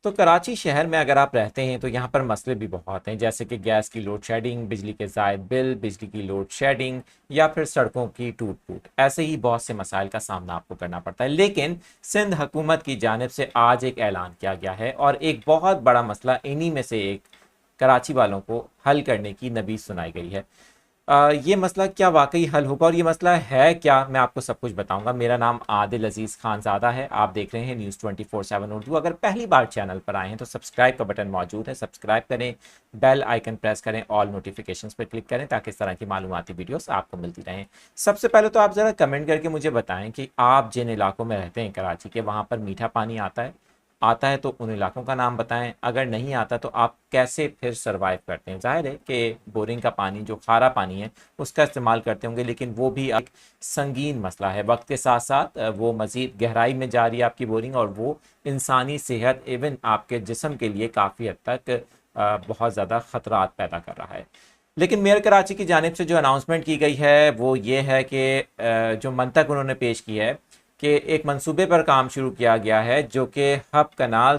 तो कराची शहर में अगर आप रहते हैं तो यहाँ पर मसले भी बहुत हैं, जैसे कि गैस की लोड शेडिंग, बिजली के ज़ायद बिल, बिजली की लोड शेडिंग या फिर सड़कों की टूट फूट। ऐसे ही बहुत से मसाइल का सामना आपको करना पड़ता है। लेकिन सिंध हुकूमत की जानिब से आज एक ऐलान किया गया है और एक बहुत बड़ा मसला इन्हीं में से एक कराची वालों को हल करने की नबीज सुनाई गई है। ये मसला क्या वाकई हल होगा और ये मसला है क्या, मैं आपको सब कुछ बताऊंगा। मेरा नाम आदिल अजीज़ खानज़ादा है, आप देख रहे हैं न्यूज़ 24/7 उर्दू। अगर पहली बार चैनल पर आए हैं तो सब्सक्राइब का बटन मौजूद है, सब्सक्राइब करें, बेल आइकन प्रेस करें, ऑल नोटिफिकेशंस पर क्लिक करें ताकि इस तरह की मालूमाती वीडियोस आपको मिलती रहें। सबसे पहले तो आप ज़रा कमेंट करके मुझे बताएं कि आप जिन इलाकों में रहते हैं कराची के, वहाँ पर मीठा पानी आता है तो उन इलाकों का नाम बताएं। अगर नहीं आता तो आप कैसे फिर सरवाइव करते हैं। जाहिर है कि बोरिंग का पानी जो खारा पानी है उसका इस्तेमाल करते होंगे, लेकिन वो भी एक संगीन मसला है। वक्त के साथ साथ वो मज़ीद गहराई में जा रही है आपकी बोरिंग, और वो इंसानी सेहत इवन आपके जिस्म के लिए काफ़ी हद तक बहुत ज़्यादा ख़तरात पैदा कर रहा है। लेकिन मेयर कराची की जानिब से जो अनाउंसमेंट की गई है वो ये है कि जो मंतक उन्होंने पेश की है कि एक मंसूबे पर काम शुरू किया गया है जो कि हब कनाल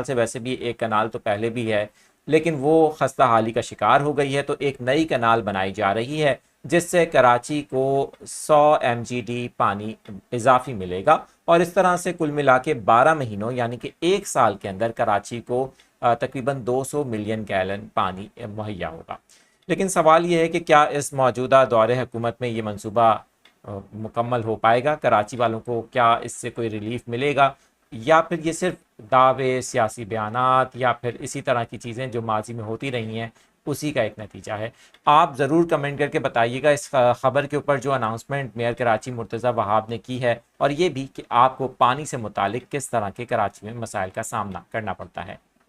से वैसे भी एक कनाल तो पहले भी है, लेकिन वो खस्ता हाली का शिकार हो गई है। तो एक नई कनाल बनाई जा रही है जिससे कराची को 100 MGD पानी इजाफी मिलेगा, और इस तरह से कुल मिला के 12 महीनों यानी कि एक साल के अंदर कराची को तकरीबन 200 मिलियन गैलन पानी मुहैया होगा। लेकिन सवाल ये है कि क्या इस मौजूदा दौरे हुकूमत में ये मंसूबा मुकम्मल हो पाएगा, कराची वालों को क्या इससे कोई रिलीफ मिलेगा, या फिर ये सिर्फ दावे, सियासी बयानात या फिर इसी तरह की चीज़ें जो माजी में होती रही हैं उसी का एक नतीजा है। आप ज़रूर कमेंट करके बताइएगा इस खबर के ऊपर जो अनाउंसमेंट मेयर कराची मुर्तज़ा वहाब ने की है, और ये भी कि आपको पानी से मुतालिक किस तरह के कराची में मसाइल का सामना करना पड़ता है।